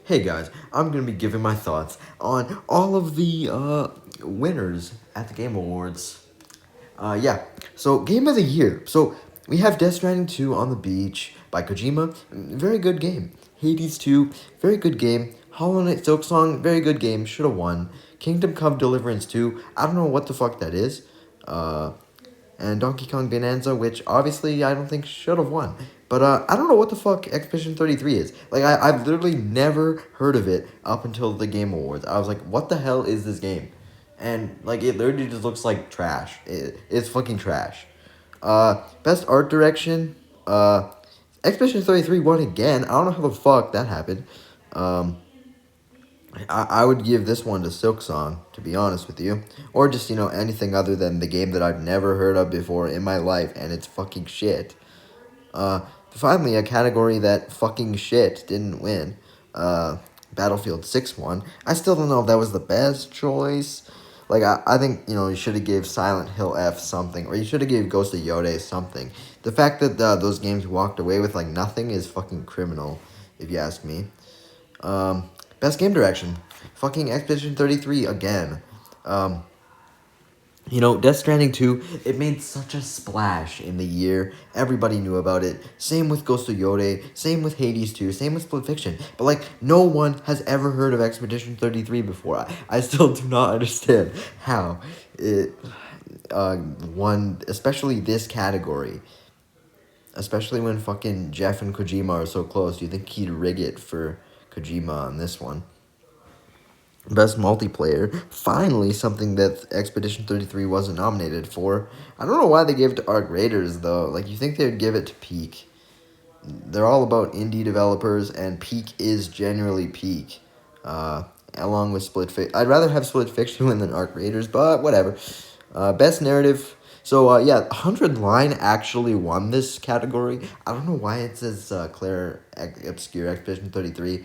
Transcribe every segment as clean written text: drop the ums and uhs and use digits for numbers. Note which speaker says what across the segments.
Speaker 1: Hey guys, I'm gonna be giving my thoughts on all of the winners at the Game Awards. Yeah, so Game of the Year. So we have Death Stranding 2 on the Beach by Kojima, very good game. Hades 2, very good game. Hollow Knight Silksong, very good game, should have won. Kingdom Come Deliverance 2, I don't know what the fuck that is. And Donkey Kong Bonanza, which obviously I don't think should have won. But I don't know what the fuck Expedition 33 is. Like, I've literally never heard of it up until the Game Awards. I was like, what the hell is this game? And, like, it literally just looks like trash. It's fucking trash. Best art direction, Expedition 33 won again. I don't know how the fuck that happened. Um, I would give this one to Silksong, to be honest with you. Or just, anything other than the game that I've never heard of before in my life, and it's fucking shit. Finally, a category that fucking shit didn't win. Battlefield 6 won. I still don't know if that was the best choice. Like, I think, you should have gave Silent Hill F something, or you should have gave Ghost of Yode something. The fact that those games walked away with, like, nothing is fucking criminal, if you ask me. Best game direction. Fucking Expedition 33 again. Death Stranding 2, it made such a splash in the year. Everybody knew about it. Same with Ghost of Yode. Same with Hades 2. Same with Split Fiction. But, like, no one has ever heard of Expedition 33 before. I still do not understand how it won, especially this category. Especially when fucking Jeff and Kojima are so close. Do you think he'd rig it for Kojima on this one? Best multiplayer. Finally, something that Expedition 33 wasn't nominated for. I don't know why they gave it to Arc Raiders, though. Like, you think they would give it to Peak. They're all about indie developers, and Peak is generally Peak. Along with Split Fiction. I'd rather have Split Fiction win than Arc Raiders, but whatever. Best narrative. So, yeah, 100 Line actually won this category. I don't know why it says Claire Obscure Expedition 33.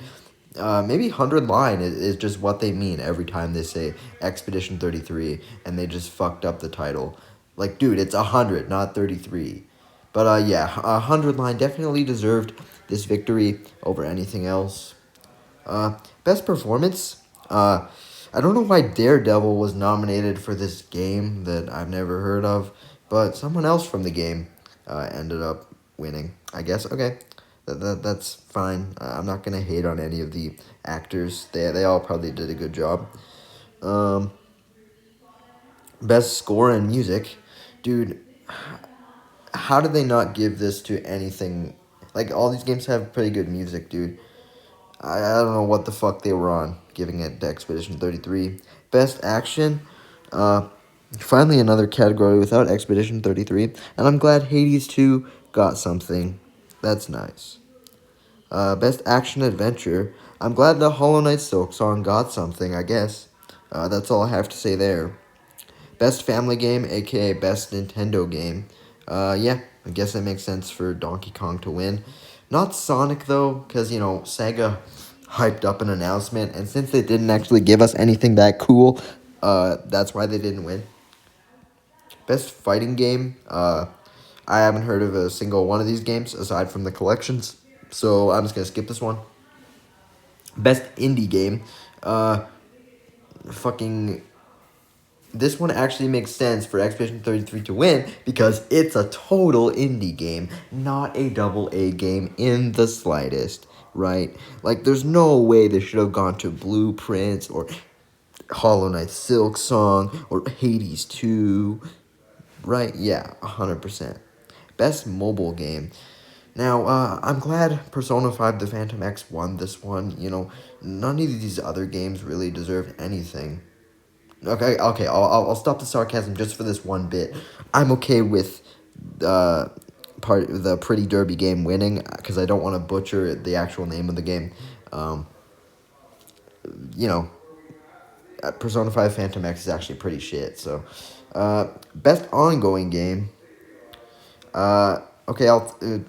Speaker 1: Maybe 100 Line is just what they mean every time they say Expedition 33, and they just fucked up the title. Like, dude, it's 100, not 33. But, yeah, 100 Line definitely deserved this victory over anything else. Best performance. I don't know why Daredevil was nominated for this game that I've never heard of, but someone else from the game ended up winning. I guess. Okay, that's fine. I'm not gonna hate on any of the actors. They all probably did a good job. Um, Best score and music, dude. How did they not give this to anything? Like, all these games have pretty good music, dude. I don't know what the fuck they were on, giving it to Expedition 33. Best action, uh, finally another category without Expedition 33, and I'm glad Hades 2 got something. That's nice. Best action adventure, I'm glad the Hollow Knight Silksong got something, I guess. That's all I have to say there. Best family game, aka best Nintendo game. Yeah, I guess that makes sense for Donkey Kong to win. Not Sonic, though, because, Sega hyped up an announcement, and since they didn't actually give us anything that cool, that's why they didn't win. Best fighting game, I haven't heard of a single one of these games aside from the collections, so I'm just gonna skip this one. Best indie game, fucking this one actually makes sense for Expedition 33 to win because it's a total indie game, not a double A game in the slightest, right? Like, there's no way they should have gone to Blueprints or Hollow Knight Silksong or Hades 2, right? Yeah, 100%. Best mobile game. Now, I'm glad Persona 5 The Phantom X won this one. None of these other games really deserved anything. Okay. I'll stop the sarcasm just for this one bit. I'm okay with the Pretty Derby game winning because I don't want to butcher the actual name of the game. Um, you know, Persona 5 Phantom X is actually pretty shit. So, best ongoing game. Okay,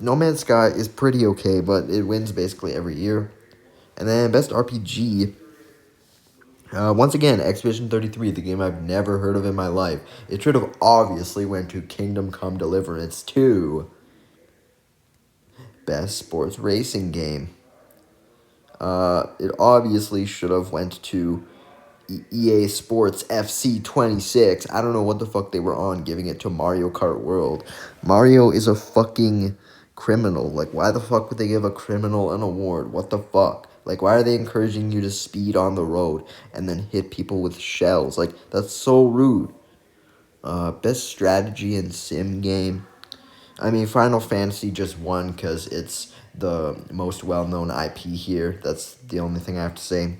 Speaker 1: No Man's Sky is pretty okay, but it wins basically every year. And then best RPG. Once again, Expedition 33, the game I've never heard of in my life. It should have obviously went to Kingdom Come Deliverance 2. Best sports racing game. It obviously should have went to EA Sports FC 26. I don't know what the fuck they were on giving it to Mario Kart World. Mario is a fucking criminal. Like, why the fuck would they give a criminal an award? What the fuck? Like, why are they encouraging you to speed on the road and then hit people with shells? Like, that's so rude. Best strategy and sim game. I mean, Final Fantasy just won because it's the most well-known IP here. That's the only thing I have to say.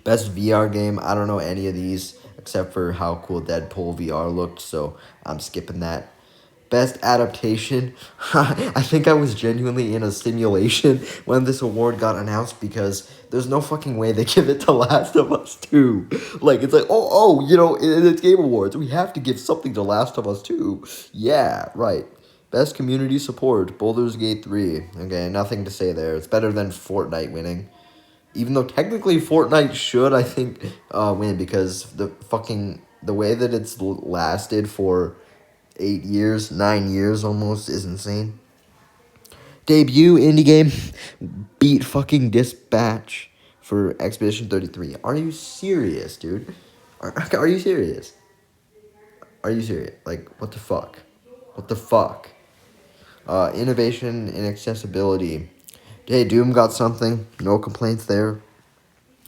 Speaker 1: Best VR game, I don't know any of these except for how cool Deadpool VR looked, so I'm skipping that. Best adaptation, I think I was genuinely in a simulation when this award got announced because there's no fucking way they give it to Last of Us 2. Like, it's like, it's Game Awards. We have to give something to Last of Us 2. Yeah, right. Best community support, Baldur's Gate 3. Okay, nothing to say there. It's better than Fortnite winning. Even though technically Fortnite should, I think, win because the way that it's lasted for 8 years, 9 years almost is insane. Debut indie game beat fucking Dispatch for Expedition 33. Are you serious, dude? Are you serious? Are you serious? Like, what the fuck? What the fuck? Innovation and accessibility. Hey, Doom got something. No complaints there.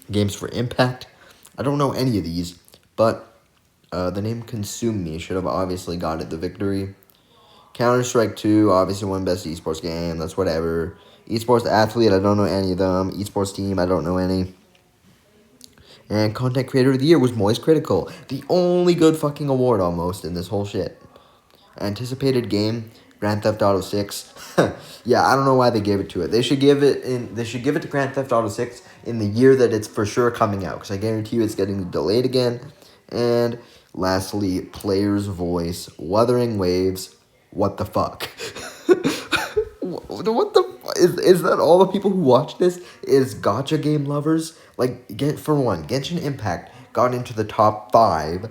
Speaker 1: Games for Impact. I don't know any of these, but the name Consume Me should have obviously got it the victory. Counter-Strike 2 obviously won best esports game. That's whatever. Esports Athlete, I don't know any of them. Esports Team, I don't know any. And Content Creator of the Year was Moist Critical. The only good fucking award almost in this whole shit. Anticipated game, Grand Theft Auto 6. Yeah, I don't know why they gave it to it. They should give it to Grand Theft Auto 6 in the year that it's for sure coming out, because I guarantee you it's getting delayed again. And lastly, Player's Voice, Wuthering Waves. What the fuck? What the is that all the people who watch this is gacha game lovers? Like, Genshin Impact got into the top 5.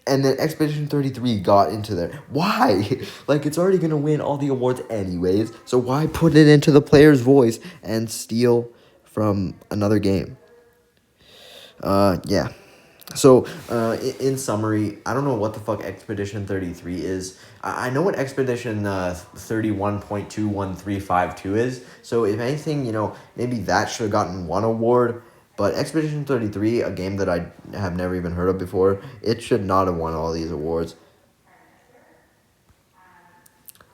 Speaker 1: And then Expedition 33 got into there. Why? Like, it's already going to win all the awards anyways. So why put it into the Player's Voice and steal from another game? Yeah. So, in summary, I don't know what the fuck Expedition 33 is. I know what Expedition 31.21352 is. So, if anything, maybe that should have gotten one award. But Expedition 33, a game that I have never even heard of before, it should not have won all these awards.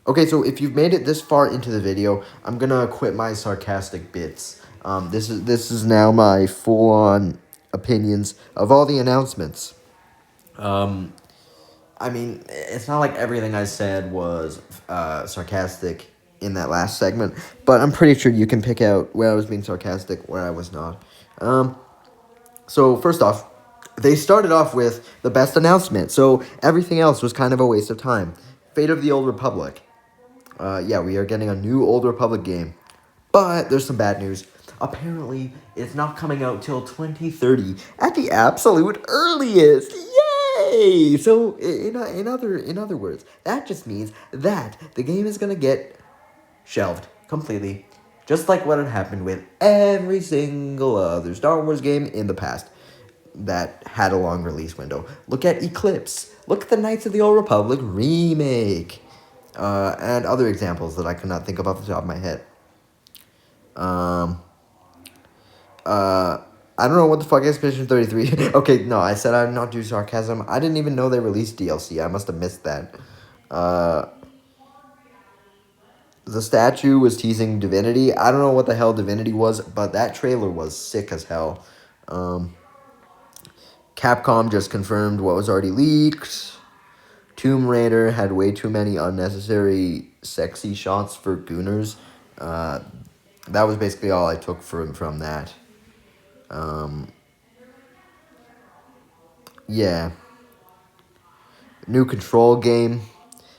Speaker 1: Okay, so if you've made it this far into the video, I'm gonna quit my sarcastic bits. This is now my full-on opinions of all the announcements. I mean, it's not like everything I said was sarcastic in that last segment, but I'm pretty sure you can pick out where I was being sarcastic, where I was not. So first off, they started off with the best announcement, so everything else was kind of a waste of time. Fate of the Old Republic. Yeah, we are getting a new Old Republic game. But there's some bad news. Apparently, it's not coming out till 2030 at the absolute earliest. Yay! So, in other words, that just means that the game is gonna get shelved completely, just like what had happened with every single other Star Wars game in the past that had a long release window. Look at Eclipse. Look at the Knights of the Old Republic remake. And other examples that I could not think of off the top of my head. I don't know what the fuck Expedition 33... Okay, no, I said I'd not do sarcasm. I didn't even know they released DLC. I must have missed that. The statue was teasing Divinity. I don't know what the hell Divinity was, but that trailer was sick as hell. Capcom just confirmed what was already leaked. Tomb Raider had way too many unnecessary sexy shots for gooners. That was basically all I took from that. Yeah. New Control game,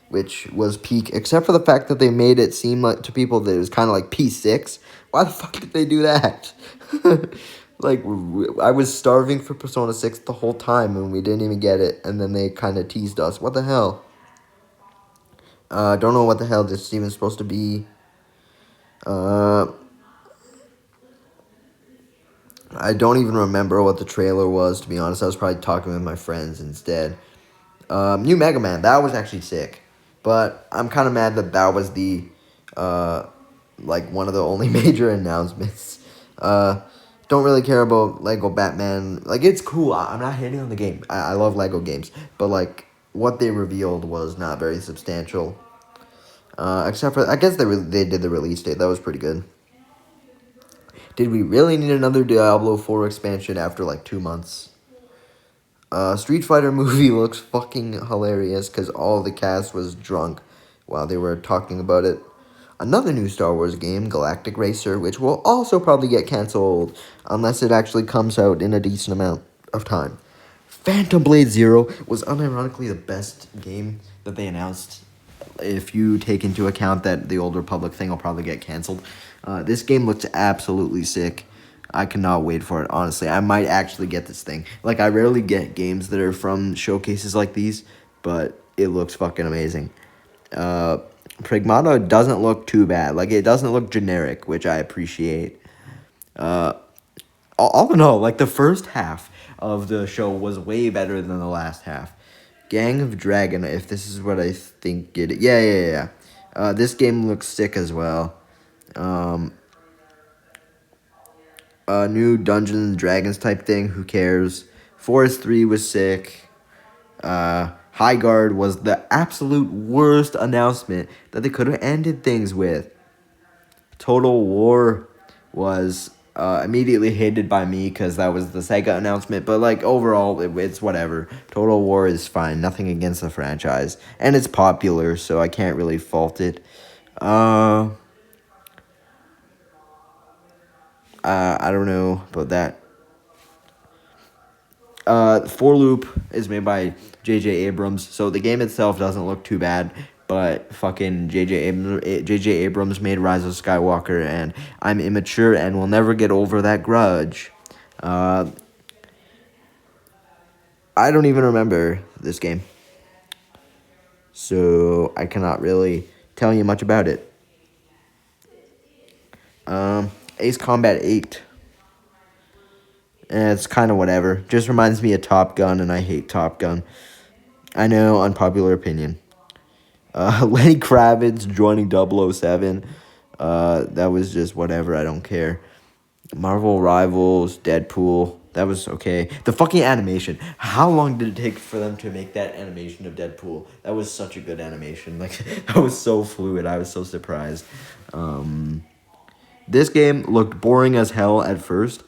Speaker 1: which was peak, except for the fact that they made it seem like to people that it was kind of like P6. Why the fuck did they do that? Like, I was starving for Persona 6 the whole time, and we didn't even get it, and then they kind of teased us. What the hell? Don't know what the hell this is even supposed to be. I don't even remember what the trailer was, to be honest. I was probably talking with my friends instead. New Mega Man, that was actually sick. But I'm kind of mad that that was the, like, one of the only major announcements. Don't really care about Lego Batman. Like, it's cool. I'm not hating on the game. I love Lego games. But, like, what they revealed was not very substantial. Except for, I guess they did the release date. That was pretty good. Did we really need another Diablo 4 expansion after, like, 2 months? Street Fighter movie looks fucking hilarious because all the cast was drunk while they were talking about it. Another new Star Wars game, Galactic Racer, which will also probably get canceled unless it actually comes out in a decent amount of time. Phantom Blade Zero was unironically the best game that they announced. If you take into account that the Old Republic thing will probably get canceled. This game looks absolutely sick. I cannot wait for it, honestly. I might actually get this thing. Like, I rarely get games that are from showcases like these, but it looks fucking amazing. Pragmata doesn't look too bad. Like, it doesn't look generic, which I appreciate. All in all, like, the first half of the show was way better than the last half. Gang of Dragon, if this is what I think it is. Yeah. This game looks sick as well. New Dungeons and Dragons type thing, who cares? Forest 3 was sick. High Guard was the absolute worst announcement that they could have ended things with. Total War was immediately hated by me because that was the Sega announcement. But, like, overall, it's whatever. Total War is fine. Nothing against the franchise. And it's popular, so I can't really fault it. I don't know about that. For Loop is made by J.J. Abrams, so the game itself doesn't look too bad, but fucking J.J. Abrams made Rise of Skywalker, and I'm immature and will never get over that grudge. I don't even remember this game, so I cannot really tell you much about it. Ace Combat 8. It's kind of whatever. Just reminds me of Top Gun, and I hate Top Gun. I know, unpopular opinion. Lenny Kravitz joining 007. That was just whatever. I don't care. Marvel Rivals, Deadpool. That was okay. The fucking animation. How long did it take for them to make that animation of Deadpool? That was such a good animation. Like, that was so fluid. I was so surprised. This game looked boring as hell at first.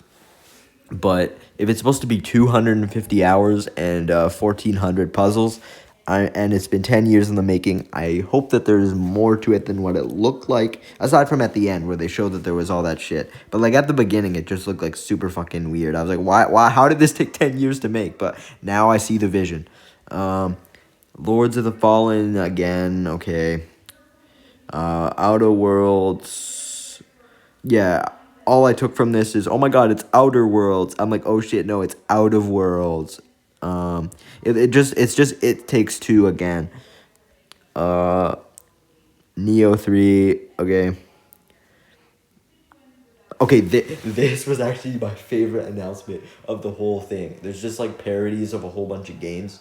Speaker 1: But if it's supposed to be 250 hours and 1,400 puzzles, and it's been 10 years in the making, I hope that there's more to it than what it looked like, aside from at the end where they showed that there was all that shit. But, like, at the beginning, it just looked, like, super fucking weird. I was like, why, how did this take 10 years to make? But now I see the vision. Lords of the Fallen, again, okay. Outer Worlds, yeah. All I took from this is, oh my god, it's Outer Worlds. I'm like, oh shit, no, it's Out of Worlds. It Takes Two again. Neo 3, okay. Okay, this was actually my favorite announcement of the whole thing. There's just, like, parodies of a whole bunch of games.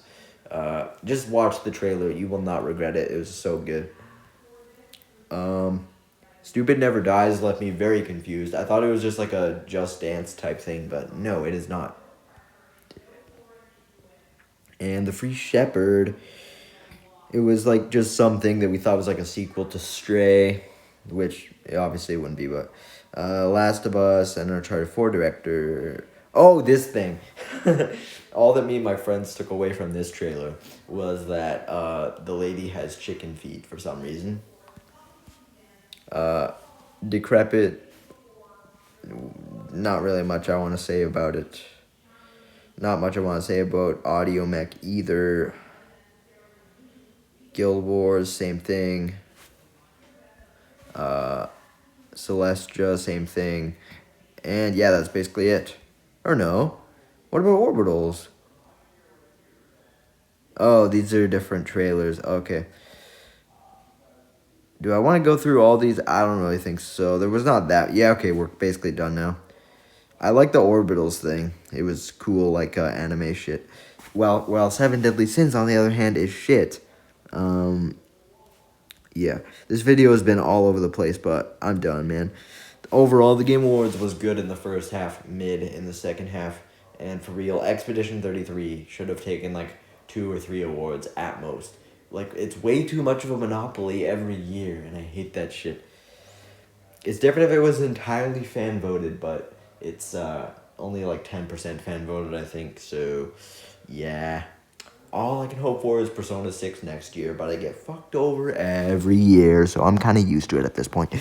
Speaker 1: Just watch the trailer. You will not regret it. It was so good. Stupid Never Dies left me very confused. I thought it was just like a Just Dance type thing, but no, it is not. And The Free Shepherd, it was like just something that we thought was like a sequel to Stray, which it obviously wouldn't be, but Last of Us and Uncharted 4 director. Oh, this thing. All that me and my friends took away from this trailer was that the lady has chicken feet for some reason. Decrepit, not really much I want to say about it. Not much I want to say about Audio Mech either. Guild Wars, same thing. Celestia, same thing. And yeah, that's basically it. Or no. What about Orbitals? Oh, these are different trailers. Okay. Do I want to go through all these? I don't really think so. There was not that. Yeah, okay, we're basically done now. I like the Orbitals thing. It was cool, like anime shit. Well, Seven Deadly Sins on the other hand is shit. Um, yeah, this video has been all over the place, but I'm done, man. Overall, the Game Awards was good in the first half, mid in the second half, and for real, Expedition 33 should have taken like 2 or 3 awards at most. Like, it's way too much of a monopoly every year, and I hate that shit. It's different if it was entirely fan voted, but it's only like 10% fan voted, I think. So, yeah. All I can hope for is Persona 6 next year, but I get fucked over every year, so I'm kind of used to it at this point.